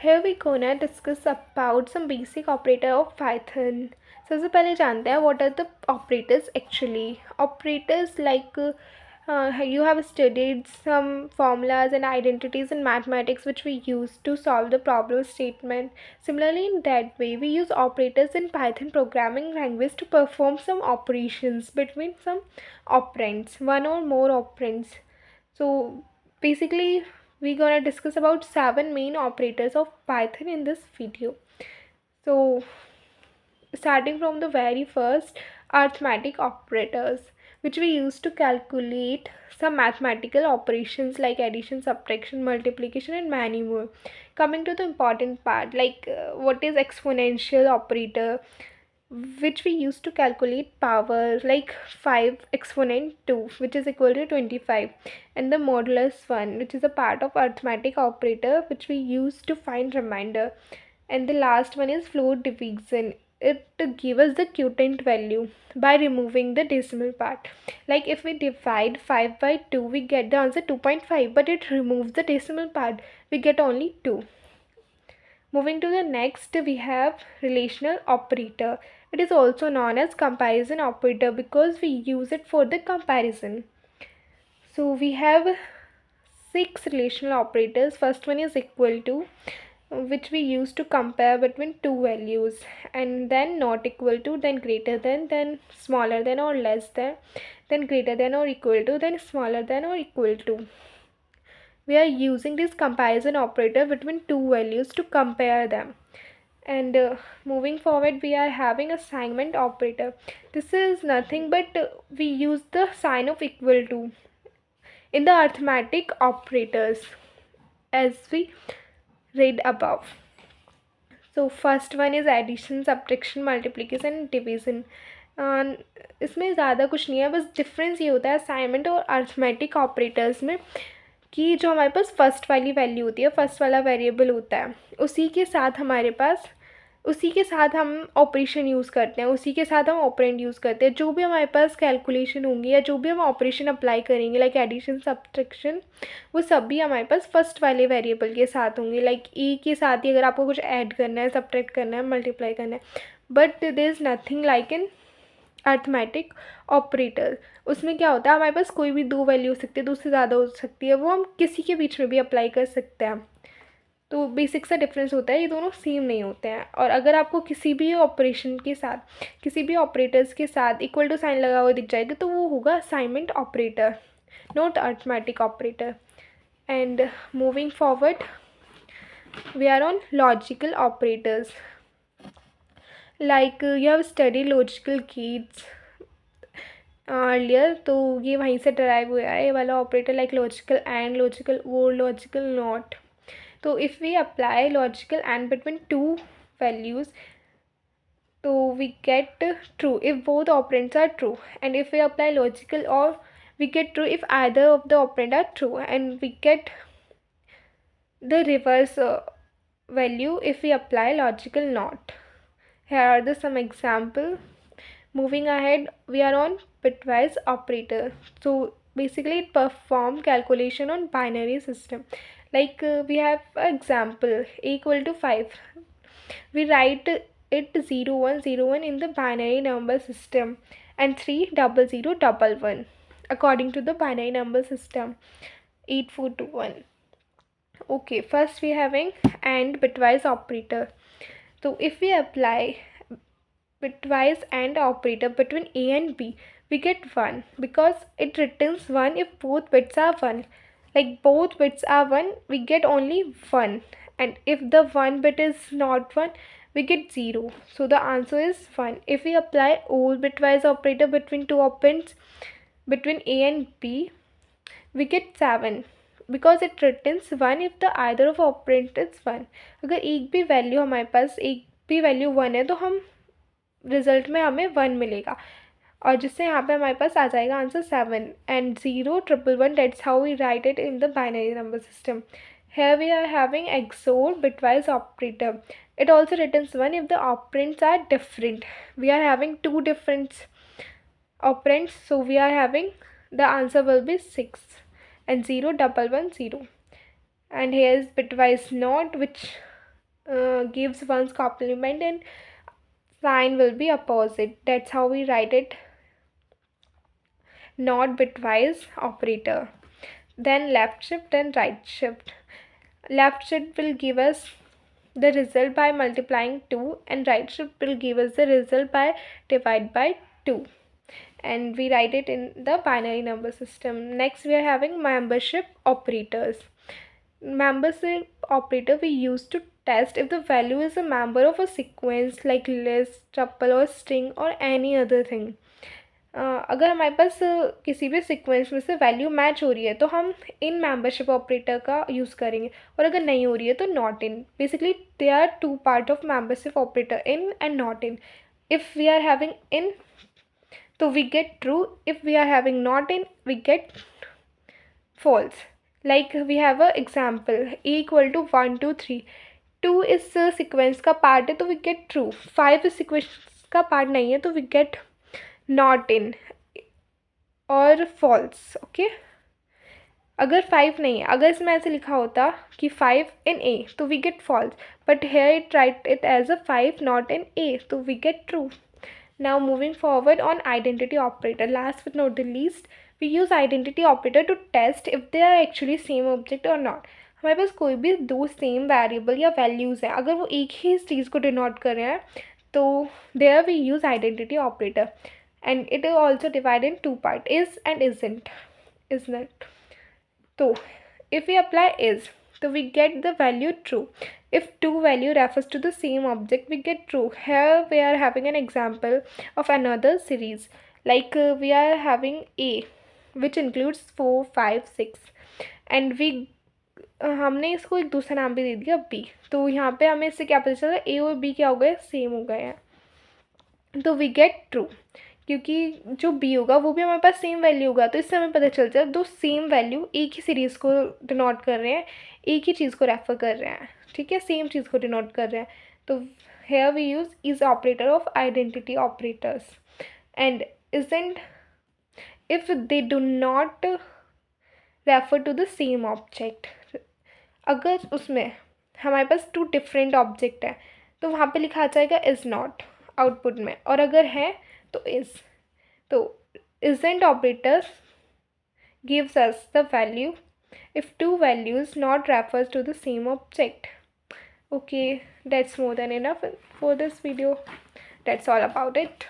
Here we gonna discuss about some basic operator of Python. सबसे पहले जानते हैं what are the operators actually. Operators you have studied some formulas and identities in mathematics which we use to solve the problem statement. Similarly, in that way, we use operators in Python programming language to perform some operations between some operands, one or more operands. So basically we're gonna discuss about 7 main operators of Python in this video. So starting from the very first, arithmetic operators, which we use to calculate some mathematical operations like addition, subtraction, multiplication, and many more. Coming to the important part, what is exponential operator, which we use to calculate power, like 5 exponent 2, which is equal to 25, and the modulus 1, which is a part of arithmetic operator which we use to find remainder. And the last one is floor division. It gives us the quotient value by removing the decimal part. Like if we divide 5 by 2, we get the answer 2.5, but it removes the decimal part, we get only 2. Moving to the next, we have relational operator. It is also known as comparison operator because we use it for the comparison. So we have 6 relational operators. First one is equal to, which we use to compare between two values, and then not equal to, then greater than, then smaller than or less than, then greater than or equal to, then smaller than or equal to. We are using this comparison operator between two values to compare them. And moving forward, we are having assignment operator. This is nothing but we use the sign of equal to in the arithmetic operators as we read above. So first one is addition, subtraction, multiplication, division. इसमें ज़्यादा कुछ नहीं है, बस difference ये होता है assignment और अर्थमेटिक ऑपरेटर्स में कि जो हमारे पास फर्स्ट वाली वैल्यू होती है, फर्स्ट वाला वेरिएबल होता है, उसी के साथ हम ऑपरेशन यूज़ करते हैं, उसी के साथ हम ऑपरेंड यूज़ करते हैं. जो भी हमारे पास कैलकुलेशन होंगी या जो भी हम ऑपरेशन अप्लाई करेंगे लाइक एडिशन, सब्ट्रैक्शन, वो सब भी हमारे पास फर्स्ट वाले वेरिएबल के साथ होंगे. लाइक ई के साथ ही अगर आपको कुछ ऐड करना है, सब्ट्रैक्ट करना है, मल्टीप्लाई करना है, but there is nothing like in arithmetic operator. उसमें क्या होता है, हमारे पास कोई भी दो वैल्यू हो सकती है, दो से ज़्यादा हो सकती है, वो हम किसी के बीच में भी अप्लाई कर सकते हैं. तो बेसिक सा डिफरेंस होता है, ये दोनों सेम नहीं होते हैं. और अगर आपको किसी भी ऑपरेशन के साथ, किसी भी ऑपरेटर्स के साथ इक्वल टू साइन लगा हुआ दिख जाएगा तो वो होगा assignment operator, not arithmetic operator. And moving forward, we are on logical operators. Like you have studied logical gates earlier, तो ये वहीं से डराइव हुआ है ये वाला operator, like logical and, logical or, logical not. So if we apply logical and between two values, so we get true if both operands are true, and if we apply logical or, we get true if either of the operand are true, and we get the reverse value if we apply logical not. Here are the some example. Moving ahead, we are on bitwise operator. So basically it perform calculation on binary system. Like we have example a equal to 5. We write it 0101 in the binary number system and 30011 according to the binary number system 8421. Okay, first we having AND bitwise operator. So if we apply bitwise AND operator between A and B, we get 1 because it returns 1 if both bits are 1. Like both bits are 1, we get only 1, and if the 1 bit is not 1, we get 0. So the answer is 1. If we apply OR bitwise operator between two operands between A and B, we get 7 because it returns 1 if the either of operand is 1. अगर एक भी value हमारे पास, एक भी value 1 है तो हम result में हमें 1 मिलेगा, और जिससे यहाँ पे हमारे पास आ जाएगा answer 7 and 0111. That's how we write it in the binary number system. Here we are having XOR bitwise operator. It also returns 1 if the operands are different. We are having two different operands, so we are having the answer will be 6 and 0110. And here is bitwise not, which gives one's complement and sign will be opposite. That's how we write it, not bitwise operator. Then left shift, then right shift. Left shift will give us the result by multiplying 2 and right shift will give us the result by divide by 2, and we write it in the binary number system. Next we are having membership operators. Membership operator we use to test if the value is a member of a sequence like list, tuple or string or any other thing. अगर हमारे पास किसी भी sequence में से value match हो रही है तो हम इन मेंबरशिप ऑपरेटर का यूज़ करेंगे, और अगर नहीं हो रही है तो not in. Basically they are two part of membership operator, in and not in. If we are having in तो we get true, if we are having not in we get false. Like we have a example a equal to 1 2 3. 2 इस sequence का part है तो we get true. 5 इस sequence का part नहीं है तो we get not in और false. ओके, अगर 5 नहीं है, अगर इसमें ऐसे लिखा होता कि 5 in a तो we get false, but here it write it as a 5 not in a तो we get true. Now moving forward on identity operator. Last but not the least, we use identity operator to test if they are actually same object or not. हमारे पास कोई भी दो same variable या values हैं, अगर वो एक ही इस चीज़ को डिनोट कर रहे हैं तो there we use identity operator, and it is also divide in two part, is and isn't. Isn't तो if we apply is, so we get the value true. If two value refers to the same object, we get true. Here we are having an example of another series. Like we are having a which includes 4 5 6 and we हमने इसको एक दूसरा नाम भी दे दिया b. तो यहाँ पे हमें इससे क्या पता चला, a और b क्या हो गए, सेम हो गए हैं, तो वी गेट ट्रू. क्योंकि जो बी होगा वो भी हमारे पास सेम वैल्यू होगा, तो इससे हमें पता चलता है दो सेम वैल्यू एक ही सीरीज़ को डिनोट कर रहे हैं, एक ही चीज़ को रेफर कर रहे हैं. ठीक है, सेम चीज़ को डिनोट कर रहे हैं. तो here we use is operator of identity operators. And isn't if they do not refer to the same object. अगर उसमें हमारे पास टू डिफरेंट ऑब्जेक्ट है तो वहाँ पे लिखा आ जाएगा इज़ नॉट आउटपुट में, और अगर है तो इज़. तो isn't operators gives us the value if two values not refers to the same object. Okay, that's more than enough for this video. That's all about it.